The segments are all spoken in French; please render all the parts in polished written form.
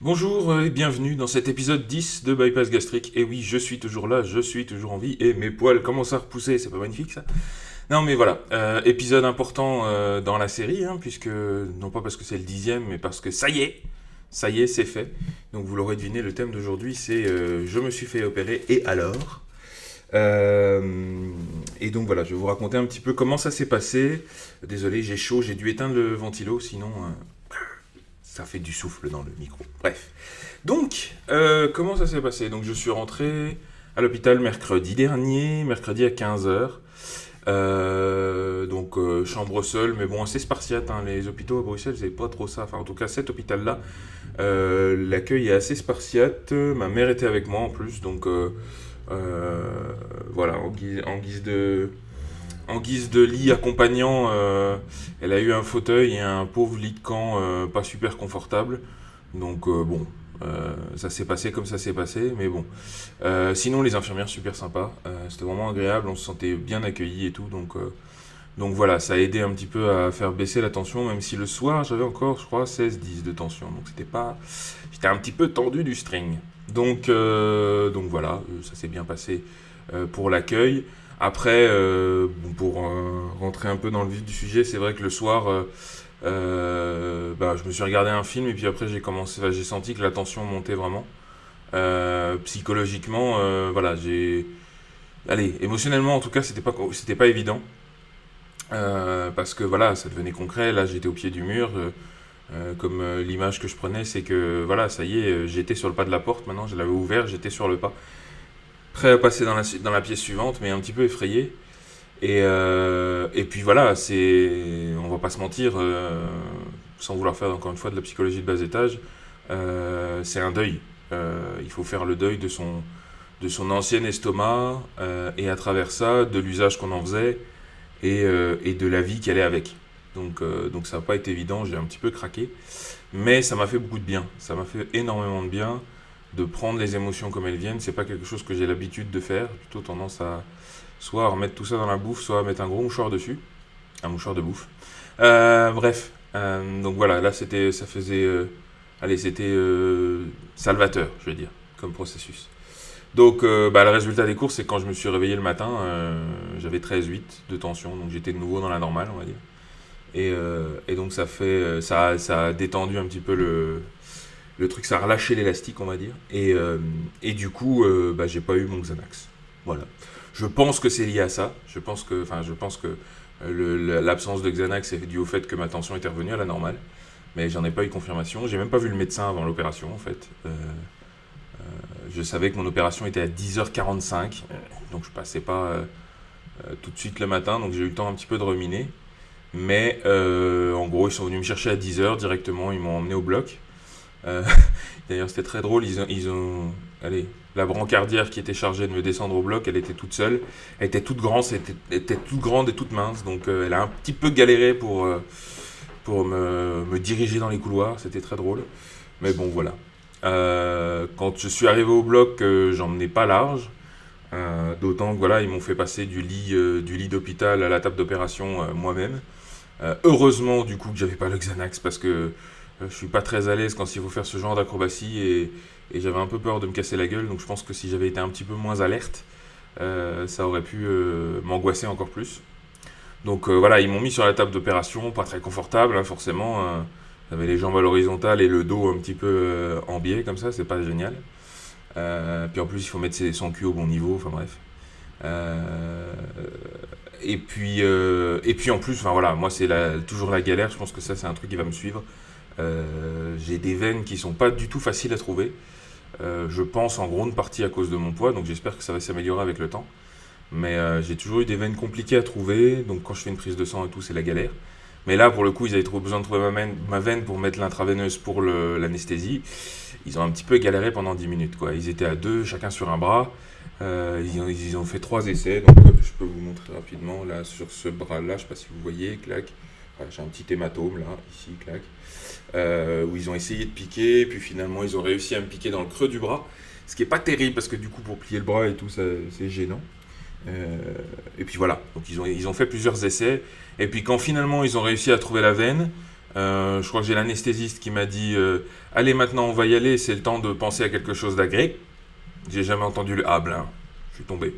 Bonjour et bienvenue dans cet épisode 10 de Bypass Gastrique. Et oui, je suis toujours là, je suis toujours en vie et mes poils commencent à repousser, c'est pas magnifique ça? Non mais voilà, épisode important dans la série, puisque non pas parce que c'est le 10e, mais parce que ça y est, c'est fait. Donc vous l'aurez deviné, le thème d'aujourd'hui c'est je me suis fait opérer et alors? Et donc voilà, je vais vous raconter un petit peu comment ça s'est passé. Désolé, j'ai chaud, j'ai dû éteindre le ventilo, sinon ça fait du souffle dans le micro. Bref. Donc, comment ça s'est passé? Donc, je suis rentré à l'hôpital mercredi dernier, mercredi à 15 heures. Chambre seule, mais bon, assez spartiate. Les hôpitaux à Bruxelles, c'est pas trop ça. Enfin, en tout cas, cet hôpital-là, l'accueil est assez spartiate. Ma mère était avec moi en plus, donc voilà, en guise de lit accompagnant, elle a eu un fauteuil et un pauvre lit de camp pas super confortable. Donc bon, ça s'est passé comme ça s'est passé, mais bon. Sinon, les infirmières super sympas, c'était vraiment agréable, on se sentait bien accueillis et tout, donc voilà, ça a aidé un petit peu à faire baisser la tension, même si le soir j'avais encore, je crois, 16-10 de tension, donc c'était pas, j'étais un petit peu tendu du string. Donc voilà, ça s'est bien passé pour l'accueil. Après, pour rentrer un peu dans le vif du sujet, c'est vrai que le soir, je me suis regardé un film et puis après j'ai senti que la tension montait vraiment. Psychologiquement, voilà, allez, émotionnellement en tout cas, c'était pas évident. Parce que voilà, ça devenait concret. Là, j'étais au pied du mur. Comme l'image que je prenais, c'est que voilà, ça y est, j'étais sur le pas de la porte. Maintenant, je l'avais ouvert, j'étais sur le pas, prêt à passer dans la pièce suivante, mais un petit peu effrayé. Et puis voilà, on va pas se mentir, sans vouloir faire encore une fois de la psychologie de bas étage, c'est un deuil. Il faut faire le deuil de son ancien estomac, et à travers ça, de l'usage qu'on en faisait, et de la vie qu'elle est avec. Donc ça n'a pas été évident, j'ai un petit peu craqué, mais ça m'a fait beaucoup de bien. Ça m'a fait énormément de bien de prendre les émotions comme elles viennent. C'est pas quelque chose que j'ai l'habitude de faire, j'ai plutôt tendance à soit remettre tout ça dans la bouffe, soit à mettre un gros mouchoir dessus, un mouchoir de bouffe. Bref, donc voilà, là c'était salvateur, je vais dire, comme processus. Donc le résultat des courses, c'est que quand je me suis réveillé le matin, j'avais 13,8 de tension, donc j'étais de nouveau dans la normale, on va dire. Et donc ça a détendu un petit peu le truc, ça a relâché l'élastique, on va dire. Et du coup, j'ai pas eu mon Xanax. Voilà. Je pense que c'est lié à ça. Je pense que l'absence de Xanax est due au fait que ma tension était revenue à la normale. Mais j'en ai pas eu confirmation. J'ai même pas vu le médecin avant l'opération, en fait. Je savais que mon opération était à 10h45. Donc je passais pas tout de suite le matin. Donc j'ai eu le temps un petit peu de ruminer. Mais en gros, ils sont venus me chercher à 10h directement. Ils m'ont emmené au bloc. Euh, D'ailleurs, c'était très drôle. Allez, la brancardière qui était chargée de me descendre au bloc, elle était toute seule. Elle était toute grande, était toute grande et toute mince. Donc, elle a un petit peu galéré pour me diriger dans les couloirs. C'était très drôle. Mais bon, voilà. Quand je suis arrivé au bloc, j'en menais pas large. D'autant que voilà, ils m'ont fait passer du lit d'hôpital à la table d'opération moi-même. Heureusement, du coup, que j'avais pas le Xanax parce que je suis pas très à l'aise quand il faut faire ce genre d'acrobatie et j'avais un peu peur de me casser la gueule. Donc je pense que si j'avais été un petit peu moins alerte, ça aurait pu m'angoisser encore plus. Donc voilà, ils m'ont mis sur la table d'opération, pas très confortable, forcément. J'avais les jambes à l'horizontale et le dos un petit peu en biais comme ça, c'est pas génial. Puis en plus, il faut mettre son cul au bon niveau, enfin bref. Euh, et puis en plus, enfin voilà, moi c'est toujours la galère. Je pense que ça c'est un truc qui va me suivre. J'ai des veines qui sont pas du tout faciles à trouver. Je pense en grande partie à cause de mon poids, donc j'espère que ça va s'améliorer avec le temps. Mais j'ai toujours eu des veines compliquées à trouver, donc quand je fais une prise de sang et tout, c'est la galère. Mais là, pour le coup, ils avaient trop besoin de trouver ma veine pour mettre l'intraveineuse pour l'anesthésie. Ils ont un petit peu galéré pendant 10 minutes, quoi. Ils étaient à deux, chacun sur un bras. Ils ont fait 3 essais, donc je peux vous montrer rapidement, là, sur ce bras-là, je sais pas si vous voyez, clac. Voilà, j'ai un petit hématome, là, ici, clac. Où ils ont essayé de piquer, puis finalement, ils ont réussi à me piquer dans le creux du bras. Ce qui est pas terrible, parce que du coup, pour plier le bras et tout, c'est gênant. Euh, et puis voilà, donc ils ont fait plusieurs essais. Et puis quand finalement ils ont réussi à trouver la veine, Je crois que j'ai l'anesthésiste qui m'a dit allez, maintenant on va y aller, c'est le temps de penser à quelque chose d'agréable. J'ai jamais entendu le blin. Je suis tombé.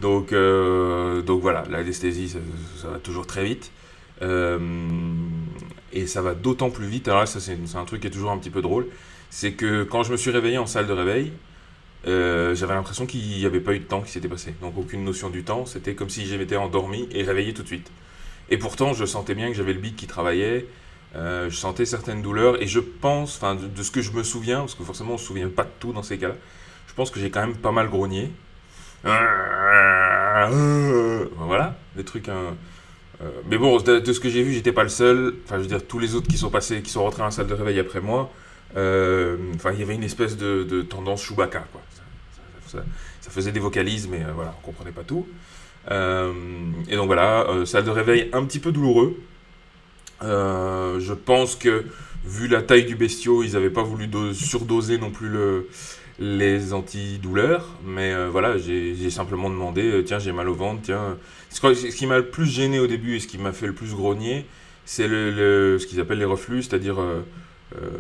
Donc voilà, l'anesthésie, ça va toujours très vite. Euh, et ça va d'autant plus vite. Alors là, ça, c'est un truc qui est toujours un petit peu drôle. C'est que quand je me suis réveillé en salle de réveil, j'avais l'impression qu'il n'y avait pas eu de temps qui s'était passé. Donc aucune notion du temps. C'était comme si j'étais endormi et réveillé tout de suite. Et pourtant, je sentais bien que j'avais le bide qui travaillait. Je sentais certaines douleurs. Et je pense, enfin, de ce que je me souviens, parce que forcément, on ne se souvient pas de tout dans ces cas-là, je pense que j'ai quand même pas mal grogné. Voilà, des trucs. Mais bon, de ce que j'ai vu, j'étais pas le seul. Enfin, je veux dire, tous les autres qui sont passés, qui sont rentrés dans la salle de réveil après moi, enfin, il y avait une espèce de tendance Chewbacca, quoi. Ça faisait des vocalises, mais voilà, on comprenait pas tout. Et donc voilà, salle de réveil un petit peu douloureux. Je pense que, vu la taille du bestiau, ils n'avaient pas voulu surdoser non plus les antidouleurs, mais voilà, j'ai simplement demandé, tiens, j'ai mal au ventre, tiens. Ce qui m'a le plus gêné au début et ce qui m'a fait le plus grogner, c'est ce qu'ils appellent les reflux, c'est-à-dire,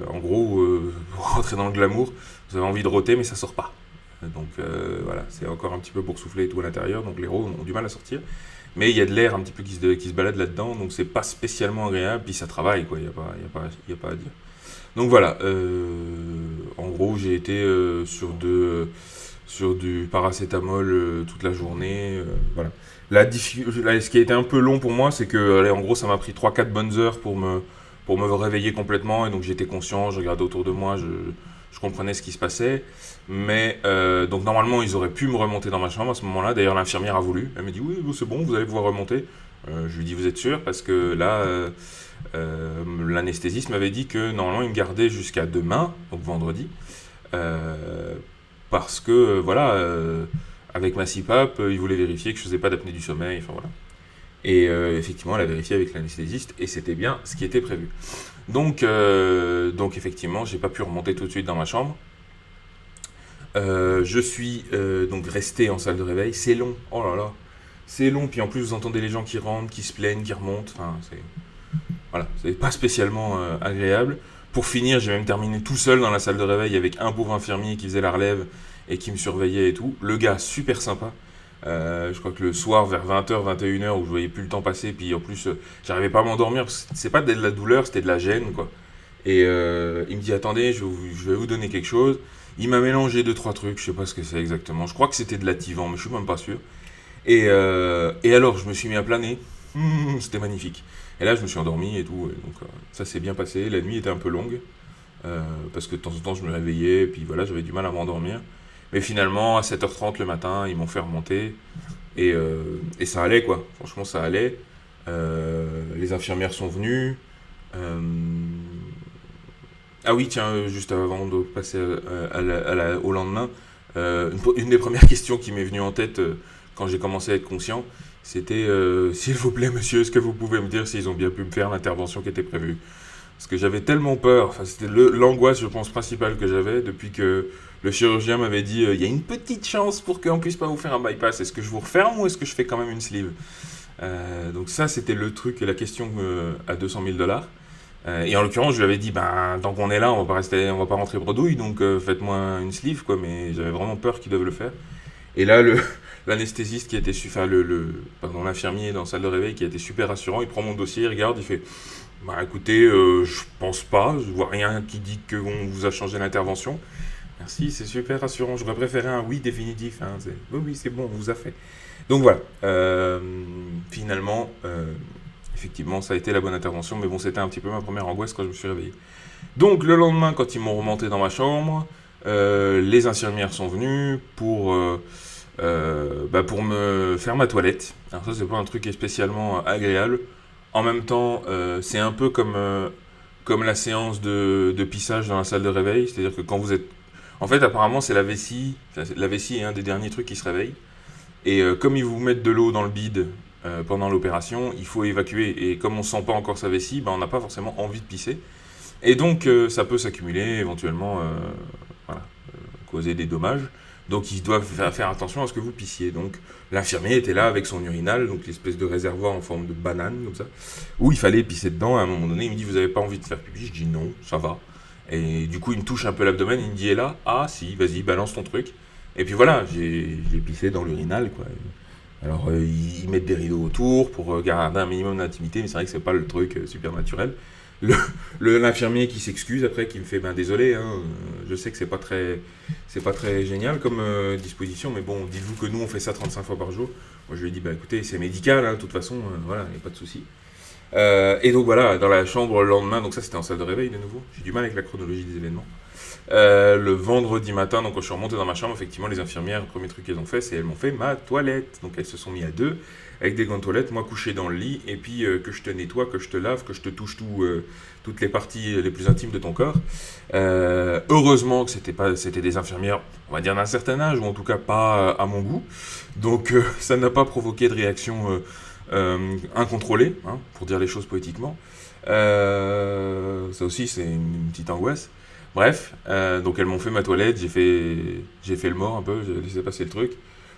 en gros, pour rentrer dans le glamour, vous avez envie de rôter, mais ça sort pas. Donc voilà, c'est encore un petit peu boursouflé et tout à l'intérieur, donc les rots ont du mal à sortir. Mais il y a de l'air un petit peu qui se balade là-dedans, donc c'est pas spécialement agréable, puis ça travaille, quoi, il n'y a pas à dire. Donc voilà, en gros j'ai été sur du paracétamol toute la journée. Voilà. Ce qui a été un peu long pour moi, c'est que allez, en gros ça m'a pris 3-4 bonnes heures pour me réveiller complètement, et donc j'étais conscient, je regardais autour de moi, je comprenais ce qui se passait. Mais donc normalement ils auraient pu me remonter dans ma chambre à ce moment-là. D'ailleurs l'infirmière a voulu. Elle m'a dit oui c'est bon, vous allez pouvoir remonter. Je lui ai dit vous êtes sûr? Parce que là l'anesthésiste m'avait dit que normalement il me gardait jusqu'à demain, donc vendredi. euh, Parce que voilà, avec ma CPAP, il voulait vérifier que je faisais pas d'apnée du sommeil. Enfin voilà. Et effectivement elle a vérifié avec l'anesthésiste et c'était bien ce qui était prévu. Donc effectivement j'ai pas pu remonter tout de suite dans ma chambre. Je suis donc resté en salle de réveil. C'est long. Oh là là. C'est long. Puis en plus, vous entendez les gens qui rentrent, qui se plaignent, qui remontent. Enfin, voilà, c'est pas spécialement agréable. Pour finir, j'ai même terminé tout seul dans la salle de réveil avec un pauvre infirmier qui faisait la relève et qui me surveillait et tout. Le gars, super sympa. Je crois que le soir, vers 20h, 21h, où je voyais plus le temps passer, puis en plus, j'arrivais pas à m'endormir, parce que c'est pas de la douleur, c'était de la gêne, quoi. Et il me dit, attendez, je vais vous donner quelque chose. Il m'a mélangé deux trois trucs, je sais pas ce que c'est exactement. Je crois que c'était de l'Ativan, mais je suis même pas sûr. Et alors, je me suis mis à planer. C'était magnifique. Et là, je me suis endormi et tout. Et donc, ça s'est bien passé. La nuit était un peu longue. Parce que de temps en temps, je me réveillais. Et puis voilà, j'avais du mal à m'endormir. Mais finalement, à 7h30 le matin, ils m'ont fait remonter. Et ça allait, quoi. Franchement, ça allait. Les infirmières sont venues. Euh, Ah oui, tiens, juste avant de passer au lendemain, une des premières questions qui m'est venue en tête quand j'ai commencé à être conscient, c'était s'il vous plaît, monsieur, est-ce que vous pouvez me dire s'ils ont bien pu me faire l'intervention qui était prévue? Parce que j'avais tellement peur, enfin, c'était l'angoisse, je pense, principale que j'avais depuis que le chirurgien m'avait dit il y a une petite chance pour qu'on puisse pas vous faire un bypass. Est-ce que je vous referme ou est-ce que je fais quand même une sleeve? Donc, ça, c'était le truc et la question à 200 000 $. Et en l'occurrence, je lui avais dit, ben, tant qu'on est là, on va pas rentrer bredouille, donc faites-moi une sleeve, quoi. Mais j'avais vraiment peur qu'ils doivent le faire. Et là, l'anesthésiste qui était, enfin, pardon, l'infirmier dans la salle de réveil qui a été super rassurant, il prend mon dossier, il regarde, il fait, bah, écoutez, je pense pas, je vois rien qui dit qu'on vous a changé l'intervention. Merci, c'est super rassurant. J'aurais préféré un oui définitif. Hein, oui, c'est bon, on vous a fait. Donc voilà. Finalement. Effectivement, ça a été la bonne intervention, mais bon, c'était un petit peu ma première angoisse quand je me suis réveillé. Donc, le lendemain, quand ils m'ont remonté dans ma chambre, les infirmières sont venues pour me faire ma toilette. Alors ça, c'est pas un truc qui est spécialement agréable. En même temps, c'est un peu comme la séance de pissage dans la salle de réveil, c'est-à-dire que quand vous êtes... En fait, apparemment, c'est la vessie. Enfin, la vessie est un des derniers trucs qui se réveille. Et comme ils vous mettent de l'eau dans le bide pendant l'opération, il faut évacuer. Et comme on ne sent pas encore sa vessie, ben, on n'a pas forcément envie de pisser. Et donc, ça peut s'accumuler, éventuellement, voilà, causer des dommages. Donc ils doivent faire attention à ce que vous pissiez. Donc l'infirmier était là avec son urinal, donc l'espèce de réservoir en forme de banane, comme ça, où il fallait pisser dedans. À un moment donné, il me dit, vous avez pas envie de faire pipi? Je dis non, ça va. Et du coup, il me touche un peu l'abdomen, il me dit, et là, ah si, vas-y, balance ton truc. Et puis voilà, j'ai pissé dans l'urinal, quoi. Alors, ils mettent des rideaux autour pour garder un minimum d'intimité, mais c'est vrai que c'est pas le truc super naturel. L'infirmier qui s'excuse après, qui me fait, ben désolé, hein, je sais que c'est pas très génial comme disposition, mais bon, dites-vous que nous on fait ça 35 fois par jour. Moi je lui ai dit, bah écoutez, c'est médical, hein, de toute façon, voilà, il n'y a pas de souci. Et donc voilà, dans la chambre le lendemain, donc ça c'était en salle de réveil de nouveau, j'ai du mal avec la chronologie des événements. Le vendredi matin, donc quand je suis remonté dans ma chambre, effectivement, les infirmières, le premier truc qu'elles ont fait, c'est elles m'ont fait ma toilette. Donc elles se sont mis à deux, avec des gants de toilette, moi couché dans le lit, et puis que je te nettoie, que je te lave, que je te touche toutes les parties les plus intimes de ton corps. Heureusement que c'était des infirmières, on va dire d'un certain âge, ou en tout cas pas à mon goût. Donc ça n'a pas provoqué de réaction incontrôlée, hein, pour dire les choses poétiquement. Ça aussi, c'est une petite angoisse. Bref, donc elles m'ont fait ma toilette, j'ai fait le mort un peu, j'ai laissé passer le truc.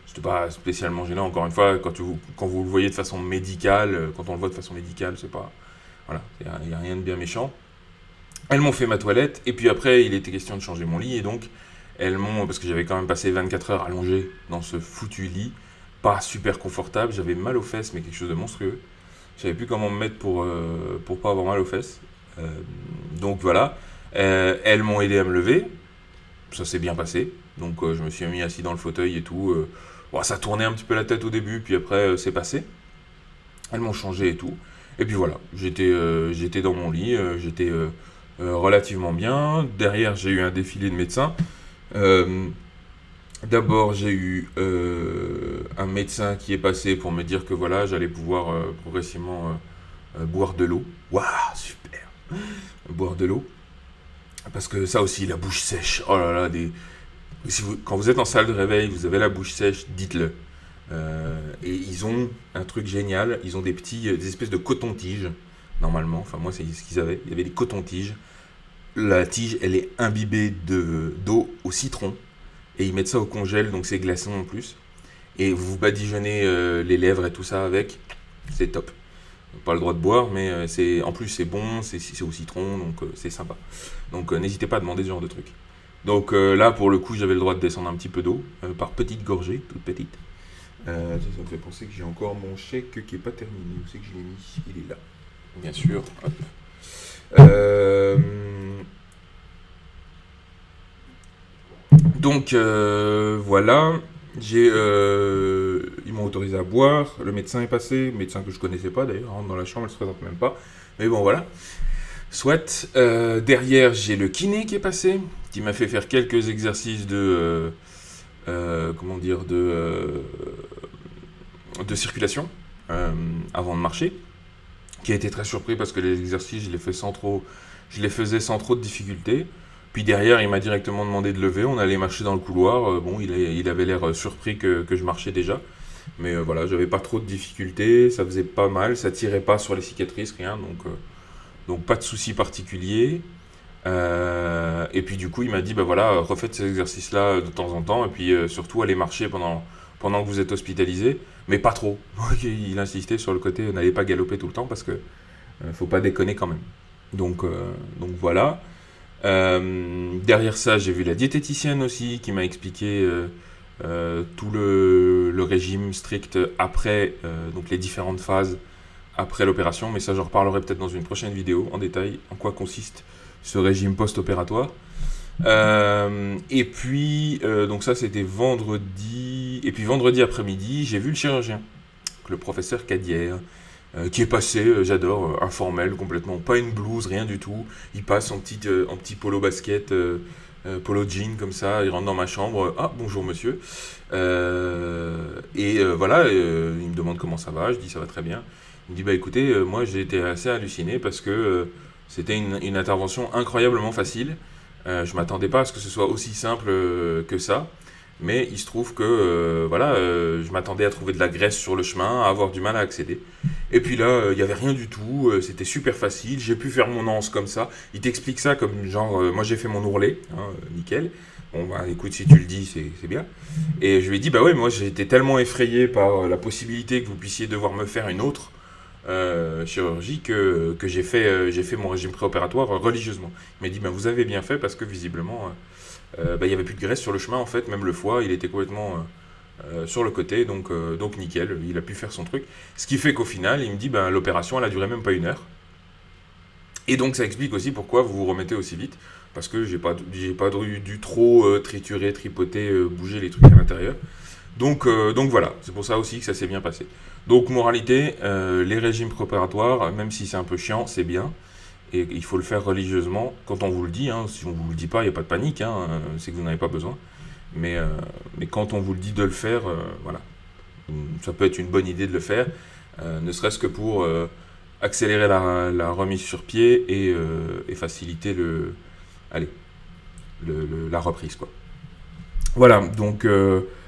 C'était pas spécialement gênant, encore une fois, quand vous le voyez de façon médicale, quand on le voit de façon médicale, c'est pas... Voilà, il n'y a rien de bien méchant. Elles m'ont fait ma toilette, et puis après, il était question de changer mon lit, et donc, parce que j'avais quand même passé 24 heures allongé dans ce foutu lit, pas super confortable, j'avais mal aux fesses, mais quelque chose de monstrueux. Je savais plus comment me mettre pour pas avoir mal aux fesses. Donc voilà. Elles m'ont aidé à me lever, ça s'est bien passé, donc je me suis mis assis dans le fauteuil et tout. Bon, ça tournait un petit peu la tête au début, puis après c'est passé. Elles m'ont changé et tout. Et puis voilà, j'étais dans mon lit, j'étais relativement bien. Derrière, j'ai eu un défilé de médecins. D'abord, j'ai eu un médecin qui est passé pour me dire que voilà, j'allais pouvoir progressivement boire de l'eau. Waouh, super! Boire de l'eau. Parce que ça aussi, la bouche sèche. Oh là là, quand vous êtes en salle de réveil, vous avez la bouche sèche, dites-le. Et ils ont un truc génial. Ils ont des espèces de coton-tiges, normalement. Enfin, moi, c'est ce qu'ils avaient. Il y avait des coton-tiges. La tige, elle est imbibée d'eau au citron. Et ils mettent ça au congèle, donc c'est glaçant en plus. Et vous badigeonnez les lèvres et tout ça avec. C'est top. Pas le droit de boire, mais en plus c'est bon, c'est au citron, donc c'est sympa. Donc n'hésitez pas à demander ce genre de truc. Donc là, pour le coup, j'avais le droit de descendre un petit peu d'eau, par petites gorgées, toutes petites. Ça me fait penser que j'ai encore mon chèque qui n'est pas terminé. Où c'est que je l'ai mis? Il est là. Bien sûr. Donc voilà. Ils m'ont autorisé à boire, le médecin est passé, médecin que je connaissais pas d'ailleurs, rentre dans la chambre, elle se présente même pas, mais bon voilà. Soit, derrière j'ai le kiné qui est passé, qui m'a fait faire quelques exercices de circulation avant de marcher, qui a été très surpris parce que les exercices je les faisais sans trop de difficulté. Puis derrière, il m'a directement demandé de lever. On allait marcher dans le couloir. Bon, il avait l'air surpris que je marchais déjà. Mais voilà, j'avais pas trop de difficultés. Ça faisait pas mal. Ça tirait pas sur les cicatrices, rien. Donc pas de soucis particuliers. Et puis du coup, il m'a dit, bah voilà, refaites ces exercices-là de temps en temps. Et puis surtout, allez marcher pendant que vous êtes hospitalisé. Mais pas trop. Il insistait sur le côté, n'allez pas galoper tout le temps parce que faut pas déconner quand même. Donc voilà. Derrière ça, j'ai vu la diététicienne aussi qui m'a expliqué tout le régime strict après, donc les différentes phases après l'opération, mais ça j'en reparlerai peut-être dans une prochaine vidéo en détail, en quoi consiste ce régime post-opératoire. Et puis, donc ça c'était vendredi, et puis vendredi après-midi, j'ai vu le chirurgien, le professeur Cadière, qui est passé, j'adore, informel complètement, pas une blouse, rien du tout. Il passe en petit polo basket, polo jean comme ça, il rentre dans ma chambre, ah bonjour monsieur. Voilà, il me demande comment ça va, je dis ça va très bien. Il me dit bah écoutez, moi j'ai été assez halluciné parce que c'était une intervention incroyablement facile. Je m'attendais pas à ce que ce soit aussi simple que ça. Mais il se trouve que je m'attendais à trouver de la graisse sur le chemin, à avoir du mal à accéder. Et puis là, il n'y avait rien du tout, c'était super facile, j'ai pu faire mon anse comme ça. Il t'explique ça comme genre, moi j'ai fait mon ourlet, hein, nickel. Bon bah écoute, si tu le dis, c'est bien. Et je lui ai dit, bah ouais, moi j'ai été tellement effrayé par la possibilité que vous puissiez devoir me faire une autre chirurgie que j'ai fait mon régime préopératoire religieusement. Il m'a dit, bah vous avez bien fait parce que visiblement, il n'y avait plus de graisse sur le chemin en fait, même le foie, il était complètement sur le côté, donc nickel, il a pu faire son truc. Ce qui fait qu'au final, il me dit, ben, l'opération, elle a duré même pas 1 heure. Et donc ça explique aussi pourquoi vous vous remettez aussi vite, parce que j'ai pas dû trop triturer, tripoter, bouger les trucs à l'intérieur. Donc voilà, c'est pour ça aussi que ça s'est bien passé. Donc moralité, les régimes préparatoires, même si c'est un peu chiant, c'est bien. Et il faut le faire religieusement quand on vous le dit. Hein. Si on ne vous le dit pas, il n'y a pas de panique, hein, c'est que vous n'avez pas besoin. Mais quand on vous le dit de le faire, voilà. Ça peut être une bonne idée de le faire, ne serait-ce que pour accélérer la remise sur pied et faciliter allez, la reprise, quoi. Voilà, donc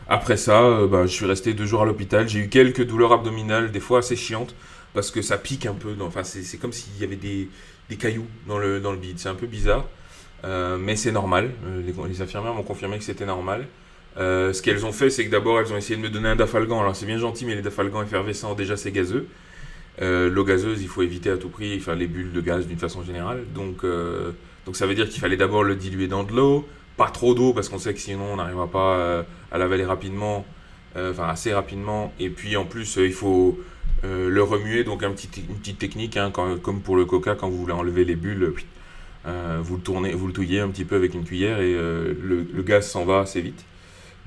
après ça, je suis resté 2 jours à l'hôpital. J'ai eu quelques douleurs abdominales, des fois assez chiantes, parce que ça pique un peu. Enfin, c'est comme s'il y avait des cailloux dans le bide. C'est un peu bizarre, mais c'est normal. Les infirmières m'ont confirmé que c'était normal. Ce qu'elles ont fait, c'est que d'abord, elles ont essayé de me donner un dafalgan. Alors, c'est bien gentil, mais les dafalgans effervescents, déjà, c'est gazeux. L'eau gazeuse, il faut éviter à tout prix, enfin, les bulles de gaz d'une façon générale. Donc ça veut dire qu'il fallait d'abord le diluer dans de l'eau. Pas trop d'eau, parce qu'on sait que sinon, on n'arrivera pas à l'avaler rapidement, enfin, assez rapidement. Et puis, en plus, il faut le remuer. Donc, une petite technique, hein, comme pour le coca, quand vous voulez enlever les bulles, vous le tournez, vous le touillez un petit peu avec une cuillère et le gaz s'en va assez vite.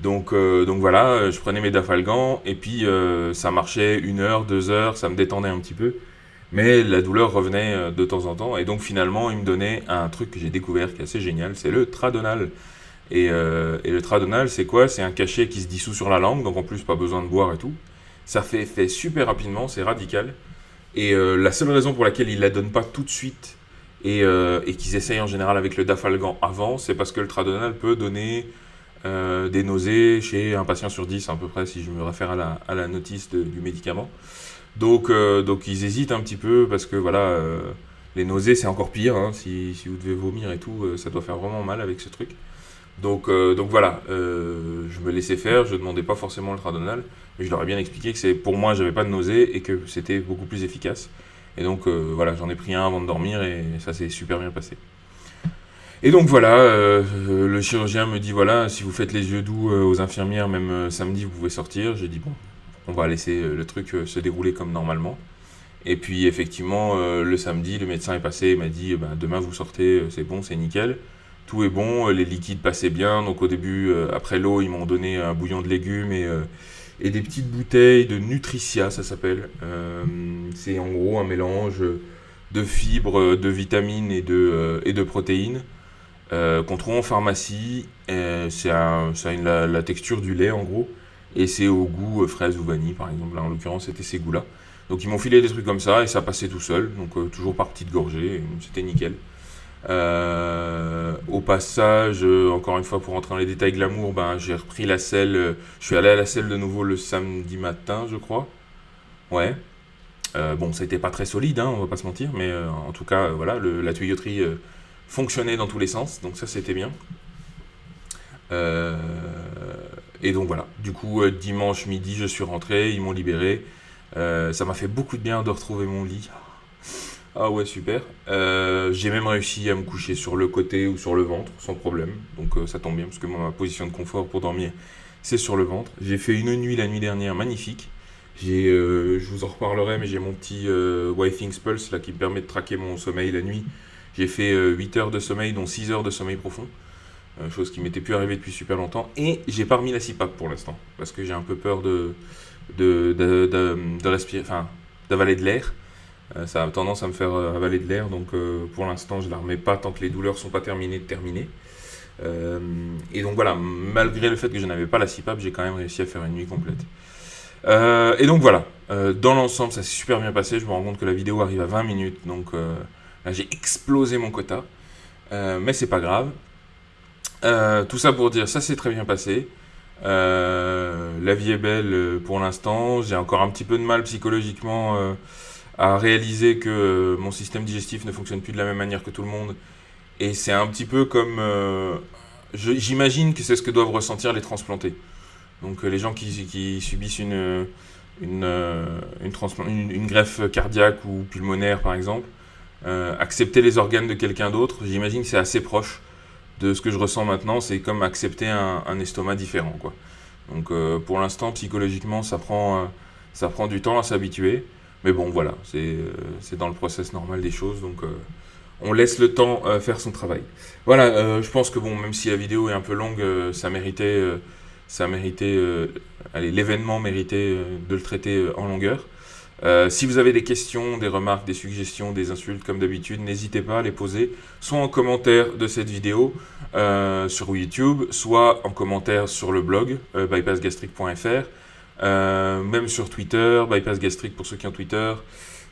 Donc voilà, je prenais mes dafalgans et puis ça marchait 1 heure, 2 heures, ça me détendait un petit peu. Mais la douleur revenait de temps en temps et donc finalement il me donnait un truc que j'ai découvert qui est assez génial, c'est le Tradonal. Et le Tradonal c'est quoi? C'est un cachet qui se dissout sur la langue, donc en plus pas besoin de boire et tout. Ça fait effet super rapidement, c'est radical. Et la seule raison pour laquelle ils ne la donnent pas tout de suite et qu'ils essayent en général avec le dafalgan avant, c'est parce que le Tradonal peut donner des nausées chez un patient sur 10 à peu près, si je me réfère à la notice du médicament. Donc ils hésitent un petit peu parce que voilà, les nausées c'est encore pire, hein, si vous devez vomir et tout, ça doit faire vraiment mal avec ce truc. Donc voilà, je me laissais faire, je ne demandais pas forcément le Tradonal, mais je leur ai bien expliqué que pour moi j'avais pas de nausées et que c'était beaucoup plus efficace. Et donc voilà, j'en ai pris un avant de dormir et ça s'est super bien passé. Et donc voilà, le chirurgien me dit voilà, si vous faites les yeux doux aux infirmières, même samedi vous pouvez sortir. J'ai dit bon, on va laisser le truc se dérouler comme normalement. Et puis effectivement, le samedi, le médecin est passé et m'a dit demain vous sortez, c'est bon, c'est nickel. Tout est bon, les liquides passaient bien. Donc au début, après l'eau, ils m'ont donné un bouillon de légumes et des petites bouteilles de Nutricia, ça s'appelle. C'est en gros un mélange de fibres, de vitamines et de protéines. Qu'on trouve en pharmacie. Ça a la texture du lait en gros. Et c'est au goût fraise ou vanille par exemple. Là, en l'occurrence, c'était ces goûts-là. Donc ils m'ont filé des trucs comme ça et ça passait tout seul. Donc toujours par petites gorgées. C'était nickel. Au passage, encore une fois pour rentrer dans les détails glamour, j'ai repris la selle. Je suis allé à la selle de nouveau le samedi matin, je crois. Ouais. Bon, ça n'était pas très solide, hein, on va pas se mentir, mais en tout cas, voilà, la tuyauterie fonctionnait dans tous les sens, donc ça c'était bien. Euh, et donc voilà, du coup, dimanche midi, je suis rentré, ils m'ont libéré. Ça m'a fait beaucoup de bien de retrouver mon lit. Ah ouais, super. J'ai même réussi à me coucher sur le côté ou sur le ventre, sans problème. Donc ça tombe bien, parce que moi, ma position de confort pour dormir, c'est sur le ventre. J'ai fait une nuit la nuit dernière magnifique. Je vous en reparlerai, mais j'ai mon petit Withings Pulse là, qui me permet de traquer mon sommeil la nuit. J'ai fait 8 heures de sommeil, dont 6 heures de sommeil profond. Chose qui m'était plus arrivée depuis super longtemps. Et j'ai pas remis la CPAP pour l'instant, parce que j'ai un peu peur de respirer, enfin, d'avaler de l'air. Ça a tendance à me faire avaler de l'air, donc pour l'instant je la remets pas tant que les douleurs sont pas terminées. Et donc voilà, malgré le fait que je n'avais pas la CPAP, j'ai quand même réussi à faire une nuit complète. Et donc voilà, dans l'ensemble ça s'est super bien passé. Je me rends compte que la vidéo arrive à 20 minutes, donc là j'ai explosé mon quota, mais c'est pas grave. Tout ça pour dire, ça s'est très bien passé. La vie est belle pour l'instant. J'ai encore un petit peu de mal psychologiquement à réaliser que mon système digestif ne fonctionne plus de la même manière que tout le monde. Et c'est un petit peu comme... j'imagine que c'est ce que doivent ressentir les transplantés. Donc les gens qui subissent une greffe cardiaque ou pulmonaire par exemple, accepter les organes de quelqu'un d'autre, j'imagine que c'est assez proche de ce que je ressens maintenant, c'est comme accepter un estomac différent, quoi. Donc pour l'instant, psychologiquement, ça prend du temps à s'habituer. Mais bon, voilà, c'est dans le process normal des choses, donc on laisse le temps faire son travail. Voilà, je pense que bon, même si la vidéo est un peu longue, ça méritait, allez, l'événement méritait de le traiter en longueur. Si vous avez des questions, des remarques, des suggestions, des insultes, comme d'habitude, n'hésitez pas à les poser, soit en commentaire de cette vidéo sur YouTube, soit en commentaire sur le blog bypassgastrique.fr, même sur Twitter, bypassgastrique pour ceux qui ont Twitter,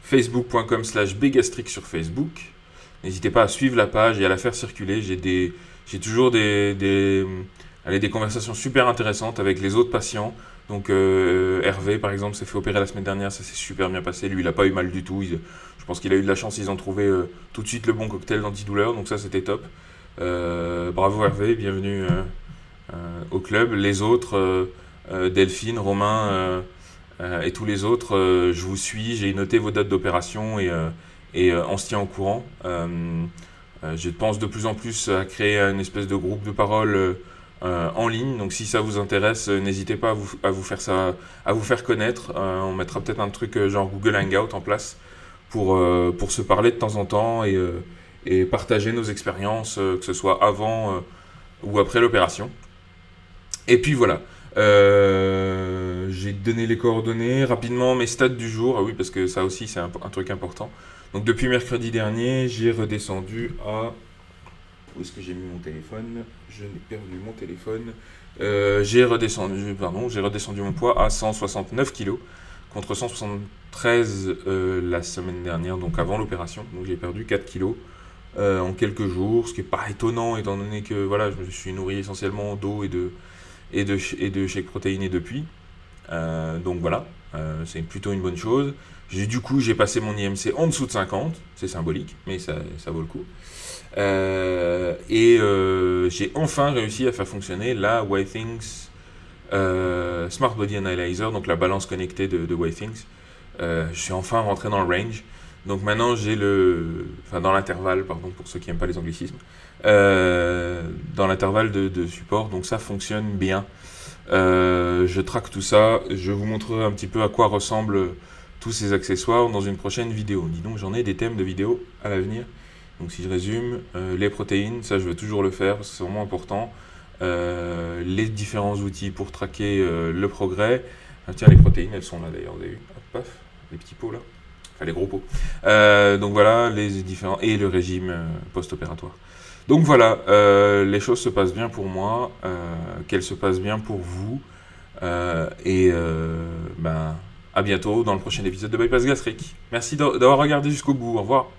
facebook.com/bgastrique sur Facebook. N'hésitez pas à suivre la page et à la faire circuler. J'ai toujours des conversations super intéressantes avec les autres patients. Donc Hervé, par exemple, s'est fait opérer la semaine dernière, ça s'est super bien passé. Lui, il n'a pas eu mal du tout. Je pense qu'il a eu de la chance, ils ont trouvé tout de suite le bon cocktail d'antidouleur, donc ça, c'était top. Bravo Hervé, bienvenue au club. Les autres, Delphine, Romain et tous les autres, je vous suis, j'ai noté vos dates d'opération et on se tient au courant. Je pense de plus en plus à créer une espèce de groupe de parole en ligne. Donc si ça vous intéresse, n'hésitez pas à vous faire ça, à vous faire connaître. On mettra peut-être un truc genre Google Hangout en place pour se parler de temps en temps et partager nos expériences, que ce soit avant ou après l'opération. Et puis voilà. J'ai donné les coordonnées rapidement, mes stats du jour. Ah oui, parce que ça aussi c'est un truc important. Donc depuis mercredi dernier, j'ai redescendu à... Où est-ce que j'ai mis mon téléphone? Je n'ai perdu mon téléphone. J'ai redescendu mon poids à 169 kg contre 173 la semaine dernière, donc avant l'opération. Donc j'ai perdu 4 kg en quelques jours, ce qui n'est pas étonnant étant donné que voilà, je me suis nourri essentiellement d'eau et de shake protéiné depuis. Donc voilà, c'est plutôt une bonne chose. Du coup, j'ai passé mon IMC en dessous de 50, c'est symbolique, mais ça vaut le coup. J'ai enfin réussi à faire fonctionner la Withings Smart Body Analyzer, donc la balance connectée de Withings. Je suis enfin rentré dans le range. Donc maintenant j'ai dans l'intervalle, pardon pour ceux qui n'aiment pas les anglicismes, dans l'intervalle de support, donc ça fonctionne bien. Je traque tout ça, je vous montrerai un petit peu à quoi ressemblent tous ces accessoires dans une prochaine vidéo. Dis donc, j'en ai des thèmes de vidéos à l'avenir. Donc si je résume, les protéines, ça je veux toujours le faire parce que c'est vraiment important. Les différents outils pour traquer le progrès. Ah, tiens, les protéines, elles sont là d'ailleurs, vous avez vu, hop, paf, les petits pots là. Enfin les gros pots. Donc voilà, les différents... Et le régime post-opératoire. Donc voilà, les choses se passent bien pour moi, qu'elles se passent bien pour vous. À bientôt dans le prochain épisode de Bypass Gastrique. Merci d'avoir regardé jusqu'au bout, au revoir.